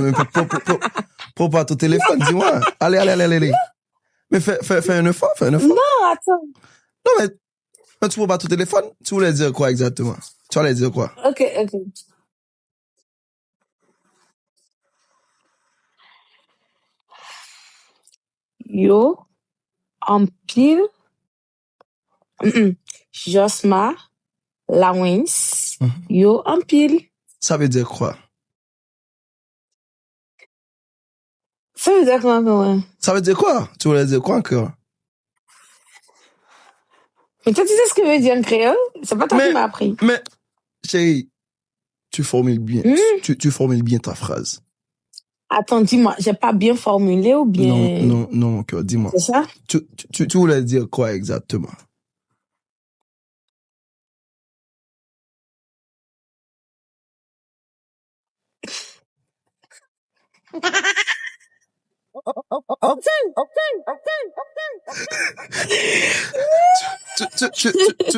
non, mais prends pas ton téléphone, dis-moi. Allez. Mais fais un effort. Non, attends. Non, mais quand tu prends pas ton téléphone, tu voulais dire quoi exactement? Tu allais dire quoi? Ok. Yo, en pile. Josma, Lawrence, yo, en pile. Ça veut dire quoi? Ça veut dire quoi, ouais? Ça veut dire quoi? Tu voulais dire quoi encore? Mais toi, tu sais ce que veut dire en créole? C'est pas toi qui m'as appris. Mais, chérie, tu formules bien. Tu formules bien ta phrase. Attends, dis-moi, j'ai pas bien formulé ou bien... Non, mon cœur, dis-moi. C'est ça? Tu voulais dire quoi exactement?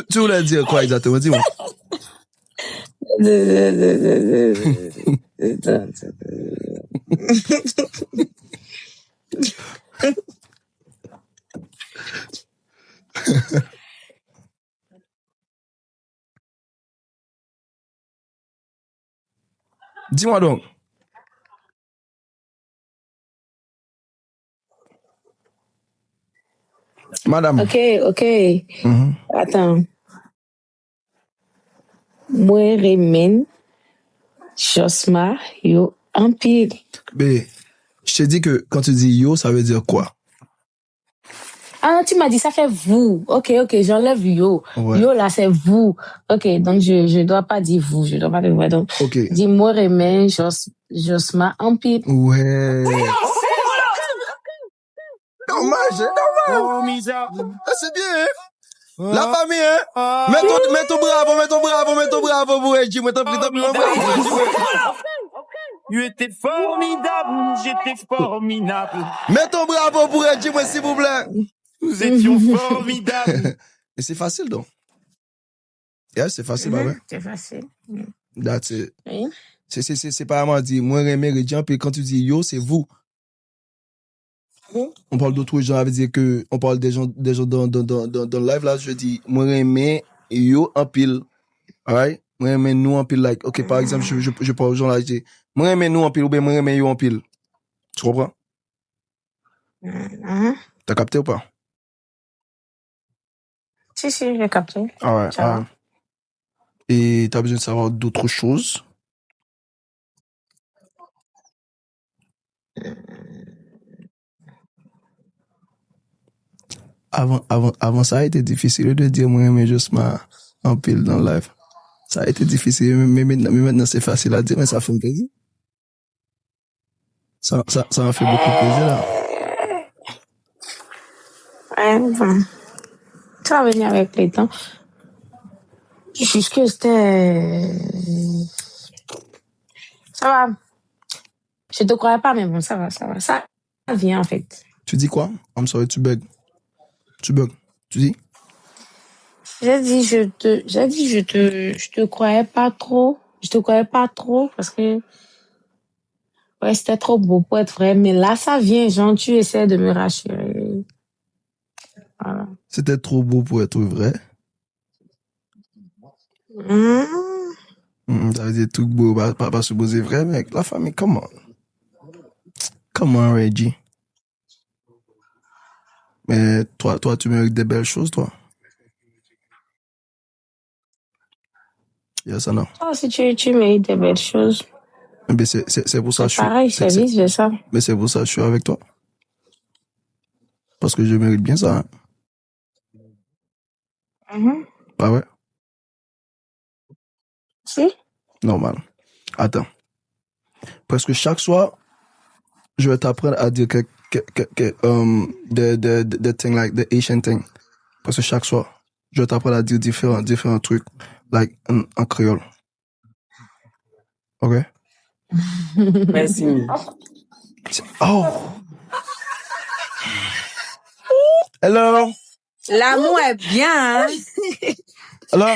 Tu voulais dire quoi exactement? Dis-moi. Dis-moi donc. Madame. Ok. Attends. Moi, Remen, Josma, yo, en pile. Mais, je te dis que quand tu dis yo, ça veut dire quoi? Ah, tu m'as dit ça fait vous. Ok, j'enlève yo. Ouais. Yo, là, c'est vous. Ok, donc je dois pas dire vous. Je dois pas dire vous. Donc, dis moi, Remen, Josma, en pile. Ouais. Normal. C'est bien, hein? La famille, hein? Mets ton bravo pour Reggie. Moi, t'en prie. J'étais formidable. Mets ton bravo pour Reggie, moi, s'il vous plaît. Nous étions formidables. Et c'est facile, donc. Yeah, c'est facile, bah ouais. C'est facile. That's it. Oui. C'est pas vraiment dit, moi, Reggie, puis quand tu dis yo, c'est vous. On parle d'autres gens, ça veut dire que on parle des gens dans le live là, je dis moi aimer yo en pile. Alright? Moi aimer nous en pile like. OK, par exemple, je parle aux gens là, je dis moi aimer nous en pile ou bien moi aimer yo en pile. Tu comprends? T'as capté ou pas? Si, j'ai capté. Alright. Et t'as besoin de savoir d'autres choses? Avant ça a été difficile de dire moi aimer juste en pile dans le live. Ça a été difficile, mais maintenant c'est facile à dire, mais ça fait un plaisir. Ça m'a fait beaucoup plaisir là. Ouais, bon. Ça va venir avec le temps. Juste que c'était... Ça va. Je te croyais pas, mais bon, ça va. Ça vient, en fait. Tu dis quoi? I'm sorry, tu bugs. Tu dis? J'ai dit, je te croyais pas trop. Je te croyais pas trop parce que, ouais, c'était trop beau pour être vrai. Mais là, ça vient, genre, tu essaies de me rassurer. Voilà. C'était trop beau pour être vrai. Ça veut dire tout beau, pas supposé vrai, mec. La famille, comment? Comment, Reggie? Mais toi, tu mérites des belles choses, toi. Yes, non. Toi aussi, tu mérites des belles choses. Mais c'est pour ça que je suis... Pareil, c'est vice-versa. Mais c'est pour ça que je suis avec toi. Parce que je mérite bien ça, hein. Ah ouais? Si? Normal. Attends. Presque chaque soir, je vais t'apprendre à dire the thing, like the Asian thing. Parce que chaque soir, je vais t'apprendre à dire différents trucs, like, en créole. OK? Merci. Oh! Hello? L'amour est bien, hein? Hello?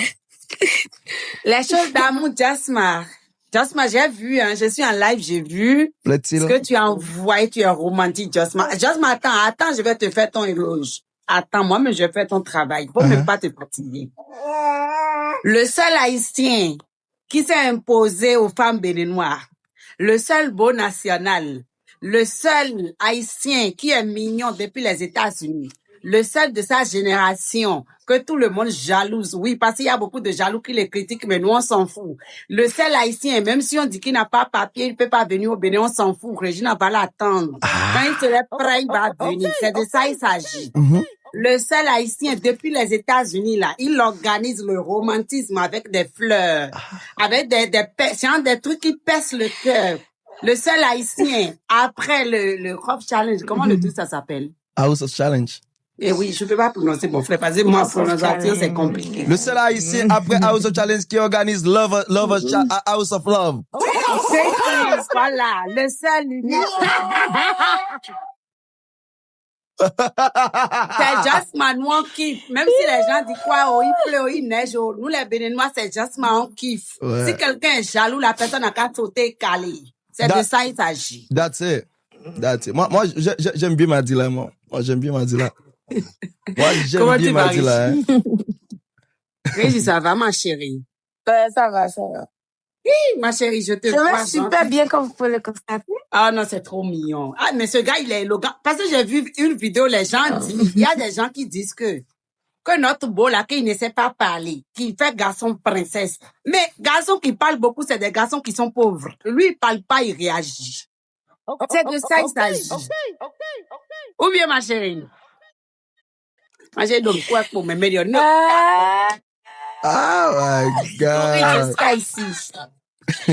Les choses d'amour, Jasmar. Josma, j'ai vu, hein, je suis en live, j'ai vu ce Plaît-il? que tu as envoyé, tu es romantique, Josma. Josma, attends, je vais te faire ton éloge. Attends, moi-même, je vais faire ton travail. Faut même pas te fatiguer. Le seul haïtien qui s'est imposé aux femmes béninoises, le seul beau national, le seul haïtien qui est mignon depuis les États-Unis, le seul de sa génération que tout le monde jalouse. Oui, parce qu'il y a beaucoup de jaloux qui les critiquent, mais nous, on s'en fout. Le seul haïtien, même si on dit qu'il n'a pas papier, il peut pas venir au Bénin, on s'en fout. Régina va l'attendre. Quand il serait prêt, il va venir. C'est de ça il s'agit. Le seul haïtien depuis les États-Unis, là, il organise le romantisme avec des fleurs, avec des trucs qui pèsent le cœur. Le seul haïtien, après le Crop Challenge, comment le truc ça s'appelle? House of Challenge. Eh oui, je peux pas prononcer mon frère, parce que moi, prononciation, c'est compliqué. Le seul haïtien après House of Challenge qui organise House of Love. Voilà, le seul. C'est Jasma, nous on kiffe. Même si les gens disent quoi, oh, il pleut, oh, il neige, oh, nous les Béninois, c'est Jasma, on kiffe. Ouais. Si quelqu'un est jaloux, la personne n'a qu'à sauter calé. C'est de ça il s'agit. That's it. Moi, j'aime bien Madila, moi. Moi, j'aime bien Madila. Moi, j'aime Comment bien tu vas, Madila, hein. Régis, ça va, ma chérie? Ça va. Oui, ma chérie, je te Je vois. vais super bien comme vous pouvez le constater. Ah non, c'est trop mignon. Ah, mais ce gars, il est élégant. Parce que j'ai vu une vidéo, les gens disent, il y a des gens qui disent que notre beau là, qu'il ne sait pas parler, qu'il fait garçon princesse. Mais garçons qui parlent beaucoup, c'est des garçons qui sont pauvres. Lui, il parle pas, il réagit. C'est de ça il s'agit. Ou bien, ma chérie? Ma chérie, donc quoi pour me mettre non? Oh my God. Jusqu'à ici.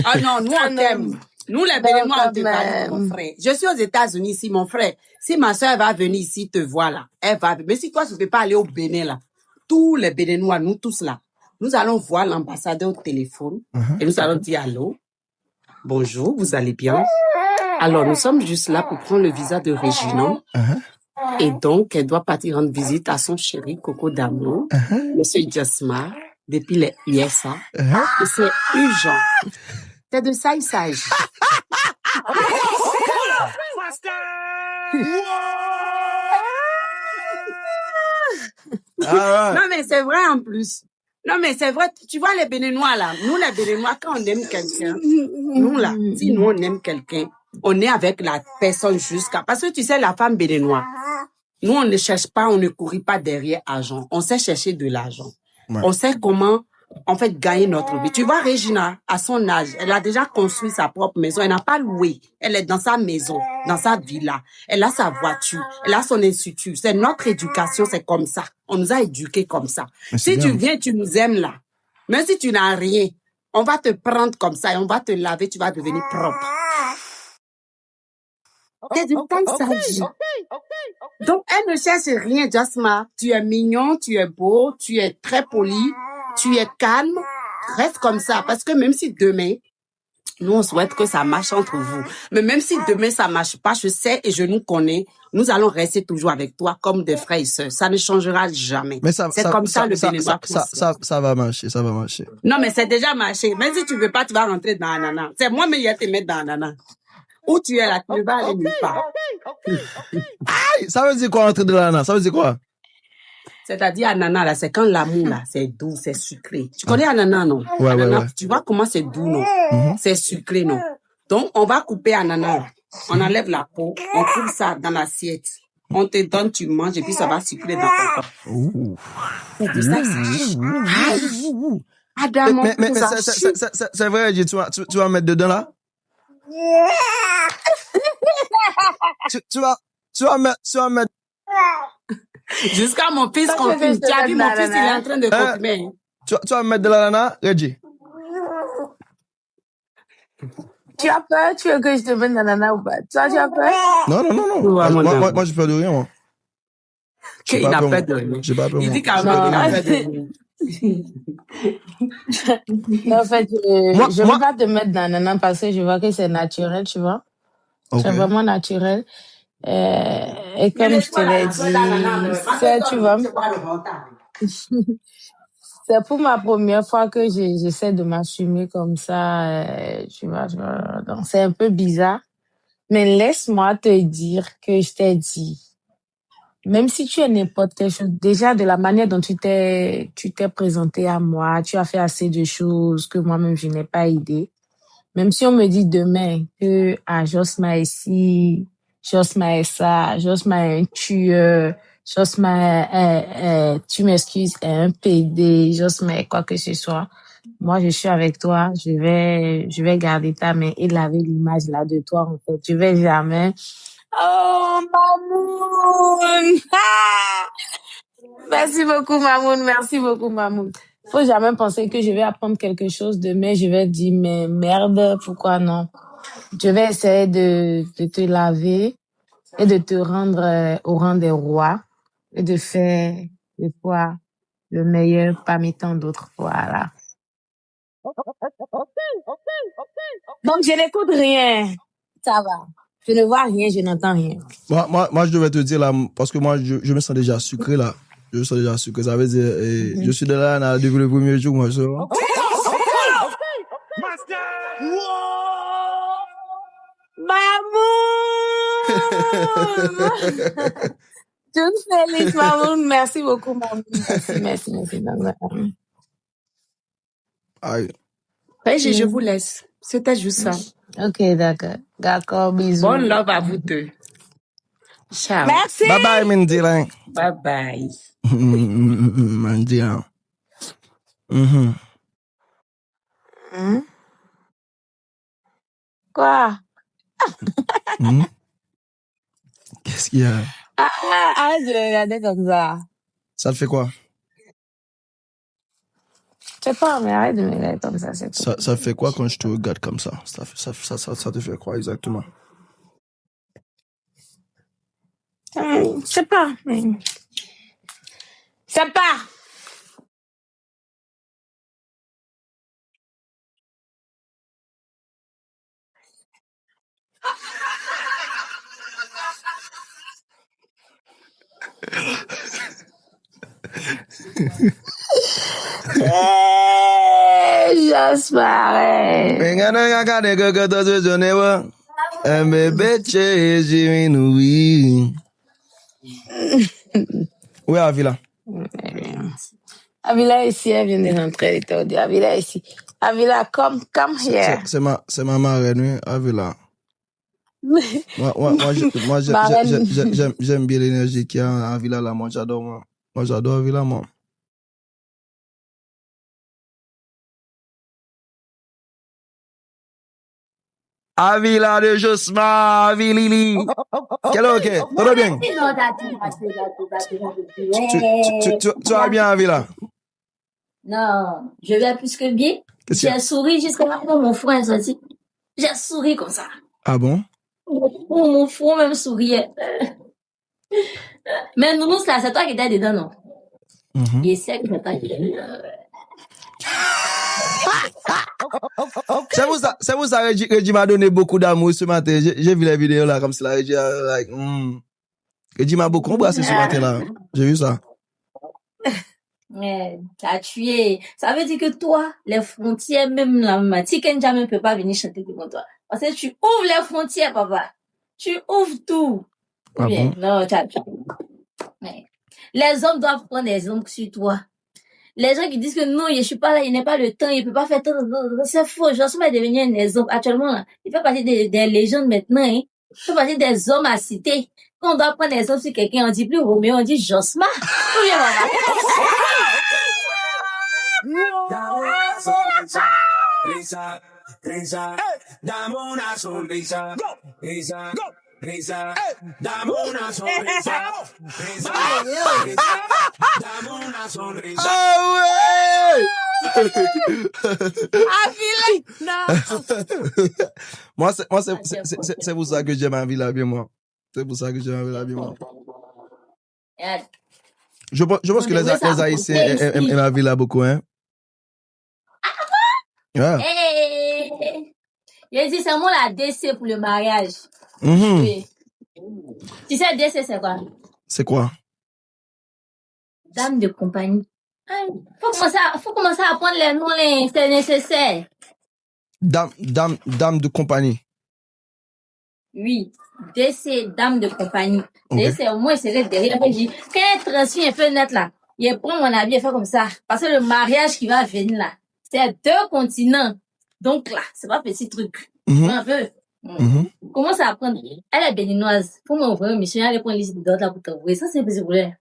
Ah non, nous on t'aime. Nous les Béninois, on te valide, mon frère. Je suis aux États-Unis ici, mon frère. Si ma soeur va venir ici te voir là, elle va. Mais si toi tu peux pas aller au Bénin là, tous les Béninois, nous tous là, nous allons voir l'ambassadeur au téléphone et nous allons dire allô, bonjour, vous allez bien? Alors nous sommes juste là pour prendre le visa de Régina. Et donc, elle doit partir rendre visite à son chéri Coco d'amour, Monsieur Jasma, depuis les USA. Et c'est urgent. C'est de ça il s'agit. Non, mais c'est vrai en plus. Non, mais c'est vrai. Tu vois les Béninois là. Nous, les Béninois, quand on aime quelqu'un, nous là, si nous on aime quelqu'un, on est avec la personne jusqu'à... Parce que tu sais, la femme béninoise, nous, on ne cherche pas, on ne courit pas derrière argent. On sait chercher de l'argent. Ouais. On sait comment, en fait, gagner notre vie. Tu vois, Régina, à son âge, elle a déjà construit sa propre maison. Elle n'a pas loué. Elle est dans sa maison, dans sa villa. Elle a sa voiture. Elle a son institut. C'est notre éducation, c'est comme ça. On nous a éduqués comme ça. Si tu viens, tu nous aimes là. Même si tu n'as rien, on va te prendre comme ça et on va te laver, tu vas devenir propre. C'est du temps que ça dit. Donc, elle ne cherche rien, Jasma. Tu es mignon, tu es beau, tu es très poli, tu es calme. Reste comme ça. Parce que même si demain, nous, on souhaite que ça marche entre vous. Mais même si demain, ça marche pas, je sais et je nous connais, nous allons rester toujours avec toi comme des frères et sœurs. Ça ne changera jamais. Mais c'est comme ça le Bénénois. Ça va marcher, ça va marcher. Non, mais c'est déjà marché. Même si tu veux pas, tu vas rentrer dans Anana. C'est moi, mais il va te mettre dans Anana. Où tu es là, tu ne vas aller nulle part. Aïe, ça veut dire quoi rentrer dans l'ananas? Ça veut dire quoi? C'est-à-dire ananas là, c'est quand l'amour là, c'est doux, c'est sucré. Tu connais ananas non? Ouais, ananas, ouais. Tu vois comment c'est doux non? C'est sucré non? Donc on va couper ananas. On enlève la peau, on coupe ça dans l'assiette. On te donne, tu manges et puis ça va sucrer dans ton corps. C'est ça. Adam, mais c'est vrai, tu vas mettre dedans là? tu vas mettre. Jusqu'à mon fils confirme. Tu as vu mon fils, il est en train de confirmer. Tu vas mettre de l'ananas, Reggie? Tu as peur? Tu veux que je te mette de l'ananas ou pas? Toi, tu as peur? Non. Moi, j'ai peur de rien, moi. Il n'a peur de rien. J'ai pas peur, il dit qu'il n'a peur de rien. En fait, je ne veux pas te mettre dans l'ananas parce que je vois que c'est naturel, tu vois. Okay. C'est vraiment naturel. Et comme je te l'ai dit, tu vois, C'est pour ma première fois que j'essaie de m'assumer comme ça. Tu vois, donc c'est un peu bizarre. Mais laisse-moi te dire que je t'ai dit, même si tu es n'importe quelle chose, déjà de la manière dont tu t'es présenté à moi, tu as fait assez de choses que moi-même je n'ai pas idée. Même si on me dit demain que Josma est ci, Josma est ça, Josma est un tueur, Josma tu m'excuses, est un PD, Josma est quoi que ce soit. Moi, je suis avec toi, je vais garder ta main et laver l'image là de toi, en fait. Je vais jamais. Oh, Mamoun! Ah! Merci beaucoup, Mamoun. Merci beaucoup, Mamoun. Faut jamais penser que je vais apprendre quelque chose demain. Je vais dire, mais merde, pourquoi non? Je vais essayer de te laver et de te rendre au rang des rois et de faire de toi le meilleur parmi tant d'autres. Voilà. Donc, je n'écoute rien. Ça va. Je ne vois rien, je n'entends rien. Moi, je devais te dire là, parce que moi, je me sens déjà sucré là. Je me sens déjà sucré. Ça veut dire, je suis de là, depuis le premier jour, moi, ça va. Mamoun! Toute Félix, Mamoun. Merci beaucoup, Mamoun. Merci. Aïe. Ouais, je vous laisse. C'était juste ça. Ok, d'accord, bisous. Bonne love à vous deux. Ciao. Merci. Bye bye, Mindy. Bye bye. Mindy. Quoi? Qu'est-ce qu'il y a? Arrête de me regarder comme ça. Ça te fait quoi? Je sais pas, mais arrête de me regarder comme ça, c'est tout. Ça fait quoi quand je te regarde comme ça? Ça te fait quoi exactement? Je sais pas. C'est pas. J'espère. Où est Avila? Avila ici, elle vient de rentrer, elle t'a dit. Avila ici. Avila, come here. C'est ma marraine, Avila. Moi, j'aime bien l'énergie qu'il y a à Avila là. Moi, j'adore Avila, moi. Avila de Josma, Avilili. Quel est ok? Tout va bien? Tu vas bien, Avila? Non, je vais plus que bien. J'ai souri jusqu'à quand mon front est sorti. J'ai souri comme ça. Ah bon? Mon front même souriait. Mais Nounous, là, c'est toi qui étais dedans, non? Et c'est que c'est toi qui étais dedans. C'est pour ça que Reggie m'a donné beaucoup d'amour ce matin. J'ai vu la vidéo là, comme si la Reggie like, Reggie m'a beaucoup embrassé ce matin là. J'ai vu ça. Mais t'as tué. Ça veut dire que toi, les frontières, même la Tikenja ne peut pas venir chanter devant toi. Parce que tu ouvres les frontières, papa. Tu ouvres tout. Ah bon? Non, t'as tué. Les hommes doivent prendre des hommes sur toi. Les gens qui disent que non, je suis pas là, il n'est pas le temps, il peut pas faire tout, c'est faux. Josma est devenu un exemple. Actuellement, là, il fait partie des légendes maintenant, hein. Il fait partie des hommes à citer. Quand on doit prendre des hommes sur quelqu'un, on dit plus Roméo, on dit Josma. Ou bien, dame una sonrisa, risa, risa, dame una sonrisa, risa, risa, dame una sonrisa. Ah ouais! Moi, c'est pour ça que j'aime Avila bien, moi. C'est pour ça que j'aime Avila bien, moi. Je pense que les Haïtiens aiment Avila beaucoup, hein? Yeah. Je dis, c'est moi la DC pour le mariage. Oui. Tu sais, DC, c'est quoi? C'est quoi? Dame de compagnie. Faut commencer à apprendre les noms, c'est nécessaire. Dame de compagnie. Oui. DC, dame de compagnie. Ok. C'est au moins, c'est derrière. Quand elle transfère un peu net là, il prend mon avis et fait comme ça. Parce que le mariage qui va venir là, c'est 2 continents. Donc là, c'est pas petit truc. Un peu. Commence à apprendre. Elle est béninoise. Faut m'envoyer une mission, elle prend une liste de d'autres là pour t'envoyer. Ça, c'est un petit problème.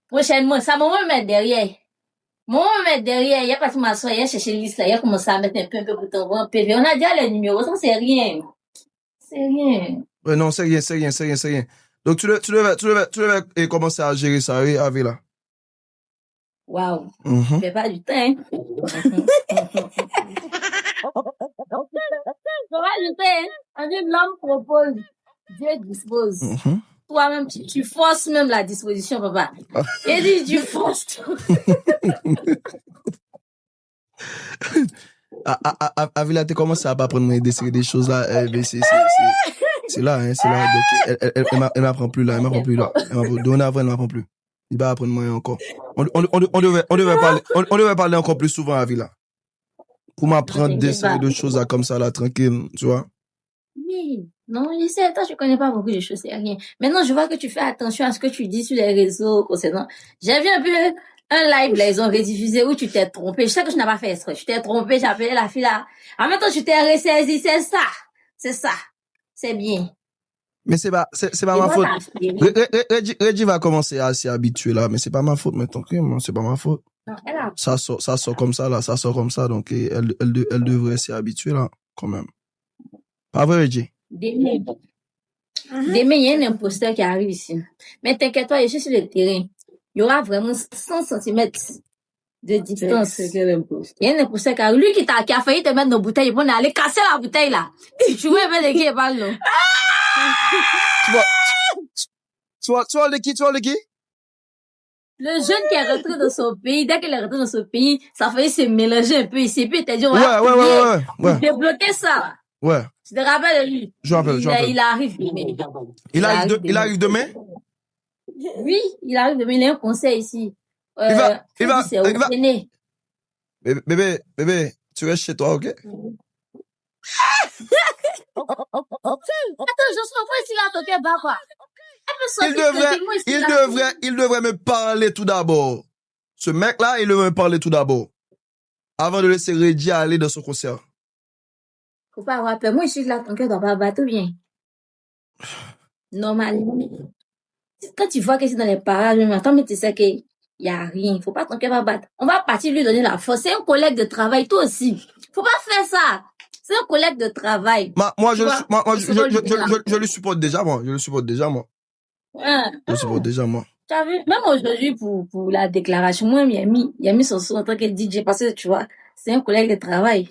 Prochainement, ça m'a me mettre derrière. Il y a pas de m'asseoir, il y a cherché liste là, il y a commencé à mettre un peu pour t'envoyer un PV. On a déjà les numéros, ça c'est rien. C'est rien. Ouais, non, c'est rien. Donc, tu devais commencer à gérer ça, oui, avec là. Waouh. Ça fait pas du temps, hein. Ça va du temps, hein. On dit l'homme propose, Dieu dispose. Toi-même, tu forces même la disposition, papa. Et dit, tu forces. Avila, tu commences à pas apprendre à décider des choses là. C'est là, hein, c'est là. Donc, elle m'apprend plus là. Dorénavant, elle m'apprend plus. Il va apprendre moi encore. On devait parler encore plus souvent à Avila. Pour m'apprendre des séries de choses là, comme ça là, tranquille, tu vois. Oui. Non, je sais, toi, je connais pas beaucoup de choses, c'est rien. Maintenant, je vois que tu fais attention à ce que tu dis sur les réseaux concernant. J'ai vu un peu un live, là, ils ont rediffusé où tu t'es trompé. Je sais que je n'ai pas fait exprès. Tu t'es trompé, j'ai appelé la fille là. En même temps, tu t'es ressaisi, c'est ça. C'est bien. Mais c'est pas ma faute. Reggie va commencer à s'y habituer là, mais c'est pas ma faute, mais tranquille, c'est pas ma faute. Non, ça sort comme ça là, donc elle devrait s'y habituer là, quand même. Pas vrai, Reggie? Demain, il y a un imposteur qui arrive ici. Mais t'inquiète pas, je suis sur le terrain. Il y aura vraiment 100 cm de distance. C'est quel imposteur? Il y a un imposteur qui arrive. Lui qui a failli te mettre dans la bouteille, il va aller casser la bouteille là. Tu vois un peu de qui il parle là. Tu vois le qui? Le jeune qui est rentré dans son pays, dès qu'il est rentré dans son pays, ça faillit se mélanger un peu ici. Puis il t'a dit, on va débloquer ça. Ouais. Tu te rappelles de lui? Je rappelle. Il arrive demain. Il arrive demain? Oui, il arrive demain. Il a un conseil ici. Il va. Bébé, tu restes chez toi, ok? Attends, je suis pas ici là, toqué bas, quoi. Il devrait me parler tout d'abord. Ce mec-là, il devrait me parler tout d'abord. Avant de laisser Reggie aller dans son concert. Faut pas avoir peur. Moi, je suis là, ton cœur doit pas battre, tout bien. Normalement. Quand tu vois que c'est dans les parages, attends, mais tu sais qu'il y a rien. Faut pas ton cœur va battre. On va partir lui donner la force. C'est un collègue de travail, toi aussi. Faut pas faire ça. C'est un collègue de travail. Moi, je le supporte déjà, moi. Ouais. Je le supporte déjà, moi. Tu as vu? Même aujourd'hui, pour la déclaration, moi, il a mis son son en tant que DJ parce que, tu vois, c'est un collègue de travail.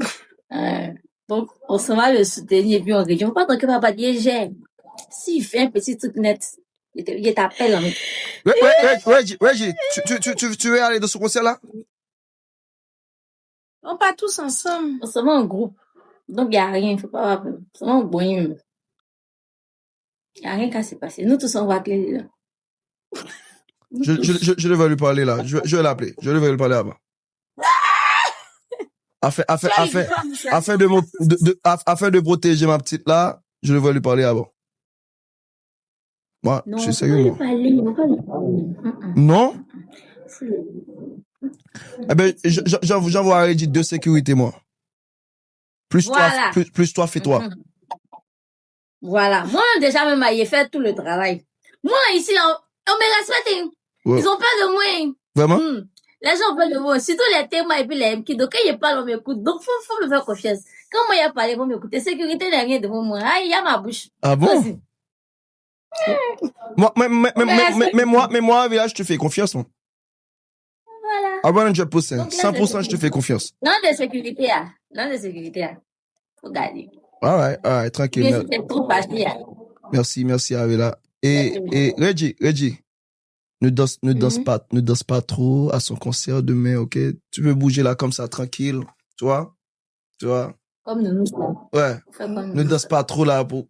Donc, on s'en va le soutenir et puis on réduit. Faut pas que papa gère. S'il fait un petit truc net, il t'appelle. Reggie, tu veux aller dans ce concert-là? On part tous ensemble. On se met en groupe. Donc, il n'y a rien. Faut pas avoir peur. On se met en bon. Il n'y a rien qu'à se passer. Nous tous, on va clé là. Je devais lui parler là. Je vais l'appeler. Je devais lui parler avant. Afin de protéger ma petite là, je devrais lui parler avant. Moi, je suis sérieux, moi. Non? Eh ben, j'envoie Reggie de sécurité, moi. Plus toi, fais-toi. Voilà. Moi, déjà, même, il fait tout le travail. Moi, ici, on me respecte. Ouais. Ils ont peur de moi. Vraiment? Les gens ont peur de moi. Surtout les témoins et puis les MK. Donc, quand ils parlent, on m'écoute. Donc, faut me faire confiance. Quand moi, il a parlé, on m'écoute. Sécurité n'est rien devant moi. Ah, il y a ma bouche. Ah bon? Mais moi, village, je te fais confiance, moi. Voilà. À 100%. 100%, je te fais confiance. Non de sécurité, Faut garder. Alright, tranquille. Merci, Avila. Et Reggie, ne danse pas trop à son concert demain, ok? Tu peux bouger là comme ça, tranquille, tu vois? Comme nous. Ouais. Ne danse pas trop là pour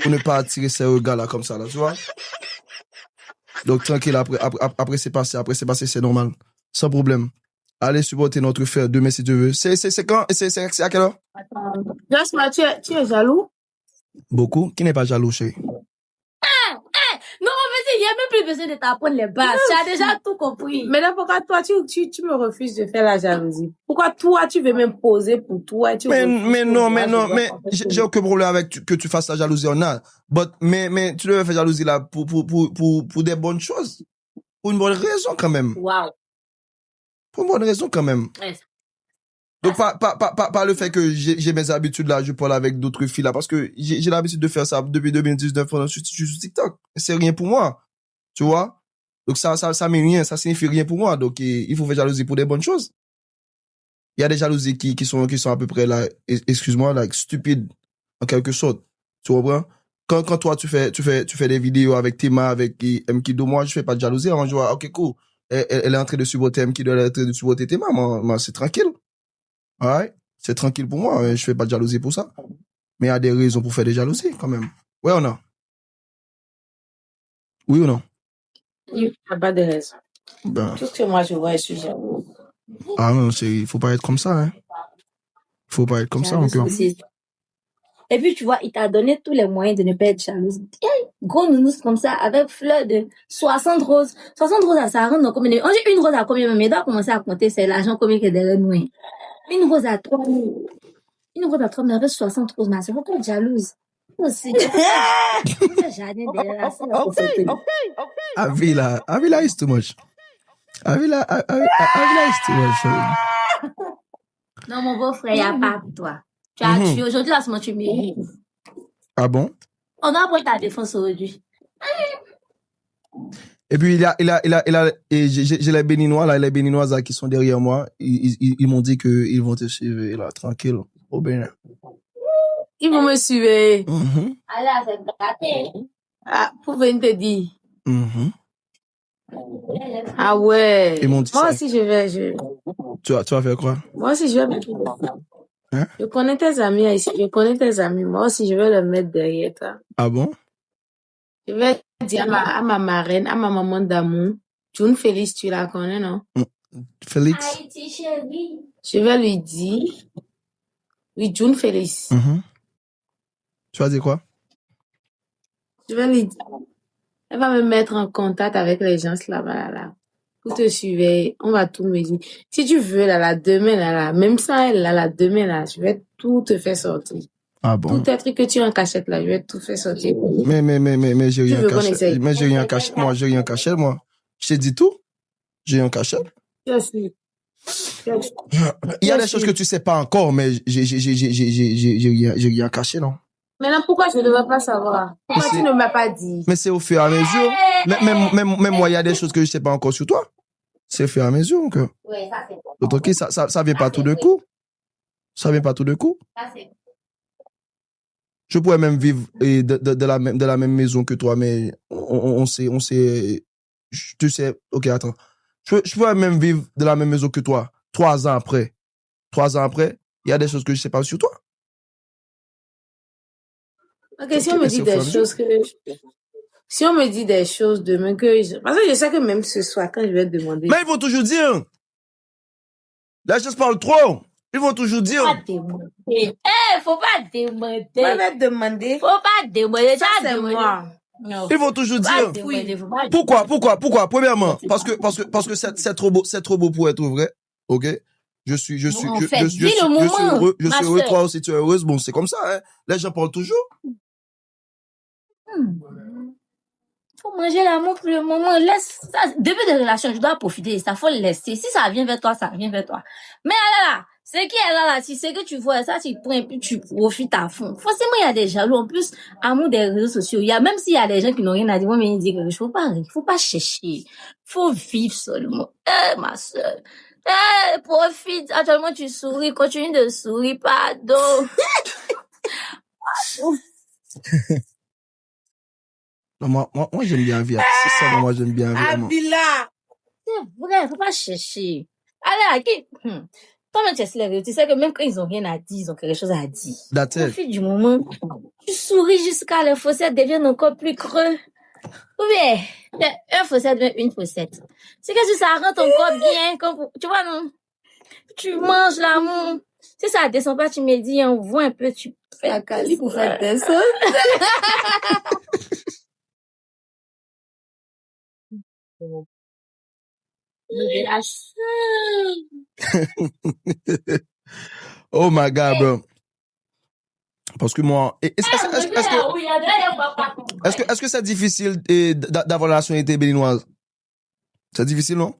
ne pas attirer ces regards là comme ça, là, tu vois? Donc tranquille, après c'est passé, c'est normal. Sans problème. Allez supporter notre frère demain si tu veux. C'est quand? C'est à quelle heure? Jasma, tu es jaloux? Beaucoup. Qui n'est pas jaloux, chérie? Non, vas-y, il n'y a même plus besoin de t'apprendre les bases. Tu as déjà tout compris. Mais là, pourquoi toi, tu me refuses de faire la jalousie? Pourquoi toi, tu veux m'imposer pour toi? Mais j'ai aucun problème avec que tu fasses la jalousie, on a. Mais tu devais faire jalousie là pour des bonnes choses. Pour une bonne raison quand même. Wow. Pour une bonne raison quand même. Ouais. Donc, pas le fait que j'ai mes habitudes là, je parle avec d'autres filles là, parce que j'ai l'habitude de faire ça depuis 2019, je suis sur TikTok. C'est rien pour moi. Tu vois? Donc, ça met rien, ça signifie rien pour moi. Donc, il faut faire jalousie pour des bonnes choses. Il y a des jalousies qui sont à peu près là, excuse-moi, là, stupides, en quelque sorte. Tu comprends? Quand toi, tu fais des vidéos avec Tima, avec Mkido, moi, je fais pas de jalousie. Je vois, ok, cool. Elle est en train de supporter Mkido, elle est en train de supporter Tima. Moi, c'est tranquille. Ouais, c'est tranquille pour moi. Je fais pas de jalousie pour ça. Mais il y a des raisons pour faire des jalousies, quand même. Ouais ou non? Oui ou non? Il n'y a pas de raison. Ben. Tout ce que moi je vois, je suis jaloux. Ah non, il faut pas être comme ça, hein. Faut pas être comme ça, encore. Et puis, tu vois, il t'a donné tous les moyens de ne pas être jalouse. Gros nounours comme ça, avec fleur de 60 roses. 60 roses, ça rentre dans combien? On dit une rose à combien, mais il doit commencer à compter, c'est l'argent combien qu'il y a derrière nous. Une rose à 3 000. Une rose à 3 000 avec 60 roses, mais c'est pourquoi être jalouse. Aussi. Avila is too much. Avila is too much. Non, mon beau-frère, il n'y a pas pour toi. Tu as tué. Aujourd'hui, là, c'est tu mérites. Ah bon? On a pris ta défense aujourd'hui. Et puis, j'ai les Béninois, là, les Béninoises là, qui sont derrière moi. Ils m'ont dit qu'ils vont te suivre, là, tranquille, au Bénin. Ils vont me suivre. Alors, c'est gâté. Ah, pour venir te dire. Ah ouais. Ils m'ont dit moi ça. aussi, je vais. Tu vas faire quoi? Moi aussi, je vais me trouver. Hein? Je connais tes amis ici. Je connais tes amis. Moi aussi, je vais le mettre derrière toi. Ah bon? Je vais dire à ma marraine, à ma maman d'amour, June Félix, tu la connais, non? Félix? Haïti, chérie. Je vais lui dire. Oui, June Félix. Tu vas dire quoi? Je vais lui dire. Elle va me mettre en contact avec les gens là-bas, là. Pour te suivre. On va tout me dire. Si tu veux, là, demain, là, même sans elle, là, demain, là, je vais tout te faire sortir. Ah bon? Tout être que tu es en cachette, là, je vais tout faire sortir. Mais j'ai rien caché. Mais j'ai rien caché. Moi, j'ai rien caché, moi. Je t'ai dit tout? J'ai rien caché. Je suis. Il y a des choses que tu sais pas encore, mais j'ai rien caché, non? Maintenant, pourquoi je ne devrais pas savoir? Pourquoi tu ne m'as pas dit? Mais c'est au fur et à mesure. Même moi, il y a des choses que je sais pas encore sur toi. C'est au fur et à mesure, encore. Oui, ça c'est bon. Donc, ok, ça vient pas tout de coup. Ça vient pas tout de coup. Ça c'est bon. Je pourrais même vivre de la même maison que toi, mais on sait, tu sais, ok, attends. Je pourrais même vivre de la même maison que toi, 3 ans après. 3 ans après, il y a des choses que je sais pas sur toi. Ok, si on me dit des choses que... Si on me dit des choses demain que... Parce que je sais que même ce soir, quand je vais te demander... Mais ils vont toujours dire. Là, je parle trop. Ils vont toujours dire. Faut pas demander. Moi, je vais te demander. Faut pas demander. Ça, c'est moi. Non. Ils vont toujours dire. Oui. Pourquoi? Premièrement, parce que c'est trop beau pour être vrai. Ok? Je suis heureux, toi aussi tu es heureuse. Bon, c'est comme ça, hein. Les gens parlent toujours. Faut manger l'amour pour le moment. Laisse ça. Début de relation, je dois profiter de ça. Faut le laisser. Si ça vient vers toi, ça vient vers toi. Mais là, ce qui est là, si c'est que tu vois ça, tu prends et puis tu profites à fond. Forcément, il y a des jaloux. En plus, amour des réseaux sociaux. Il y a, même s'il y a des gens qui n'ont rien à dire, moi, mais ils disent que faut pas chercher. Faut vivre seulement. Ma soeur. Profite. Actuellement, tu souris. Continue de sourire. Pardon. Non, moi, j'aime bien vivre. C'est ça, moi, j'aime bien vivre. Avila! C'est vrai, faut pas chercher. Allez, toi-même, tu sais que même quand ils ont rien à dire, ils ont quelque chose à dire. That's it. Profite du moment. Tu souris jusqu'à les fossettes deviennent encore plus creux. Ou bien, un fossette, une fossette. C'est que si ça rend ton corps bien, tu vois, non? Tu manges l'amour. Si ça descend pas, tu me dis, on voit un peu, tu fais la cali pour faire tes sauces. Oh my God, bro. Parce que moi, est-ce que c'est difficile d'avoir la nationalité béninoise? C'est difficile, non?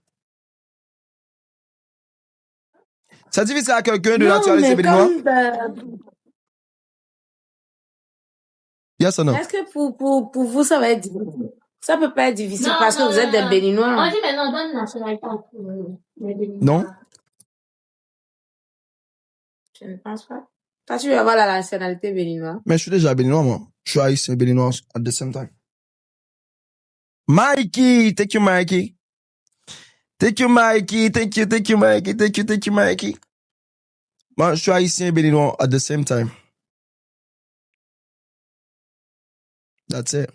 C'est difficile à quelqu'un de nationalité béninoise? Yes or no? Est-ce que pour vous, ça va être difficile? Ça peut pas être difficile parce que vous êtes des Béninois. On dit maintenant, donne nationalité les Béninois. Non? Je ne pense pas. Toi, tu veux avoir la nationalité béninoise. Mais je suis déjà béninois, moi. Je suis haïtien béninois at the same time. Mikey! Thank you, Mikey. Thank you, Mikey. Thank you, Mikey. Thank you, Mikey. Moi, je suis haïtien béninois at the same time. That's it.